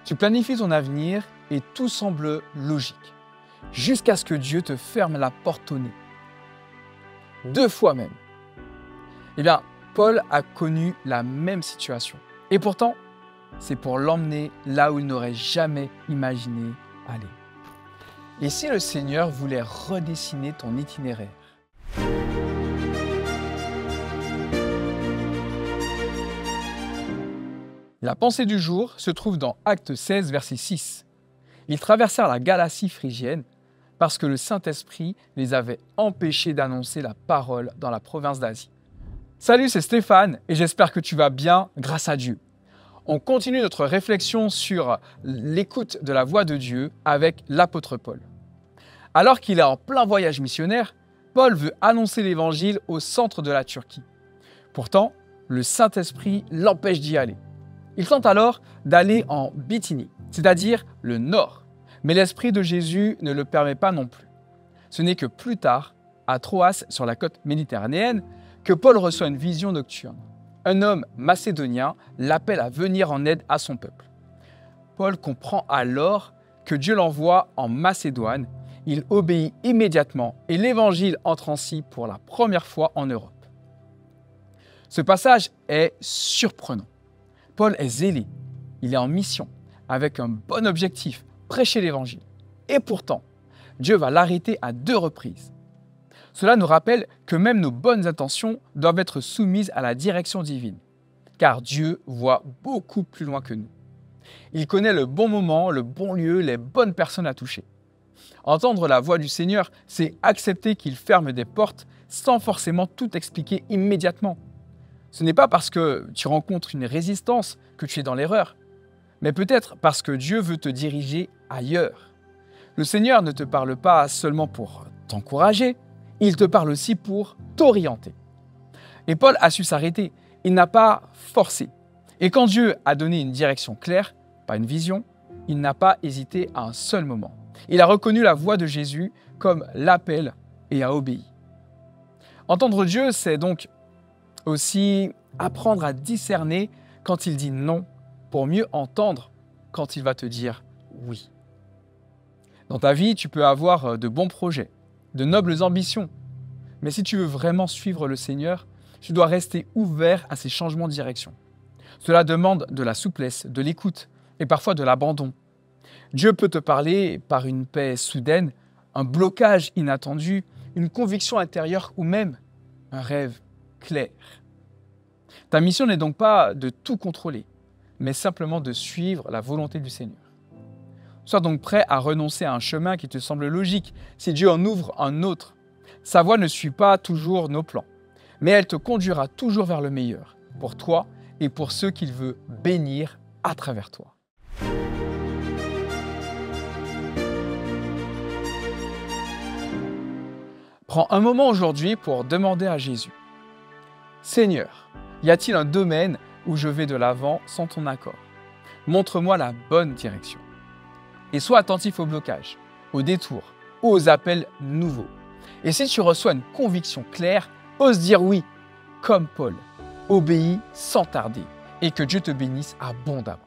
Tu planifies ton avenir et tout semble logique, jusqu'à ce que Dieu te ferme la porte au nez. 2 fois même. Eh bien, Paul a connu la même situation. Et pourtant, c'est pour l'emmener là où il n'aurait jamais imaginé aller. Et si le Seigneur voulait redessiner ton itinéraire? La pensée du jour se trouve dans Actes 16, verset 6. Ils traversèrent la Galatie phrygienne parce que le Saint-Esprit les avait empêchés d'annoncer la parole dans la province d'Asie. Salut, c'est Stéphane et j'espère que tu vas bien grâce à Dieu. On continue notre réflexion sur l'écoute de la voix de Dieu avec l'apôtre Paul. Alors qu'il est en plein voyage missionnaire, Paul veut annoncer l'évangile au centre de la Turquie. Pourtant, le Saint-Esprit l'empêche d'y aller. Il tente alors d'aller en Bithynie, c'est-à-dire le nord. Mais l'Esprit de Jésus ne le permet pas non plus. Ce n'est que plus tard, à Troas, sur la côte méditerranéenne, que Paul reçoit une vision nocturne. Un homme macédonien l'appelle à venir en aide à son peuple. Paul comprend alors que Dieu l'envoie en Macédoine. Il obéit immédiatement et l'Évangile entre ainsi pour la première fois en Europe. Ce passage est surprenant. Paul est zélé, il est en mission, avec un bon objectif, prêcher l'Évangile. Et pourtant, Dieu va l'arrêter à 2 reprises. Cela nous rappelle que même nos bonnes intentions doivent être soumises à la direction divine, car Dieu voit beaucoup plus loin que nous. Il connaît le bon moment, le bon lieu, les bonnes personnes à toucher. Entendre la voix du Seigneur, c'est accepter qu'il ferme des portes sans forcément tout expliquer immédiatement. Ce n'est pas parce que tu rencontres une résistance que tu es dans l'erreur, mais peut-être parce que Dieu veut te diriger ailleurs. Le Seigneur ne te parle pas seulement pour t'encourager, il te parle aussi pour t'orienter. Et Paul a su s'arrêter, il n'a pas forcé. Et quand Dieu a donné une direction claire, pas une vision, il n'a pas hésité à un seul moment. Il a reconnu la voix de Jésus comme l'appel et a obéi. Entendre Dieu, c'est donc aussi apprendre à discerner quand il dit non pour mieux entendre quand il va te dire oui. Dans ta vie, tu peux avoir de bons projets, de nobles ambitions. Mais si tu veux vraiment suivre le Seigneur, tu dois rester ouvert à ces changements de direction. Cela demande de la souplesse, de l'écoute et parfois de l'abandon. Dieu peut te parler par une paix soudaine, un blocage inattendu, une conviction intérieure ou même un rêve clair. Ta mission n'est donc pas de tout contrôler, mais simplement de suivre la volonté du Seigneur. Sois donc prêt à renoncer à un chemin qui te semble logique si Dieu en ouvre un autre. Sa voix ne suit pas toujours nos plans, mais elle te conduira toujours vers le meilleur, pour toi et pour ceux qu'il veut bénir à travers toi. Prends un moment aujourd'hui pour demander à Jésus: Seigneur, y a-t-il un domaine où je vais de l'avant sans ton accord? Montre-moi la bonne direction. Et sois attentif aux blocages, aux détours ou aux appels nouveaux. Et si tu reçois une conviction claire, ose dire oui, comme Paul. Obéis sans tarder et que Dieu te bénisse abondamment.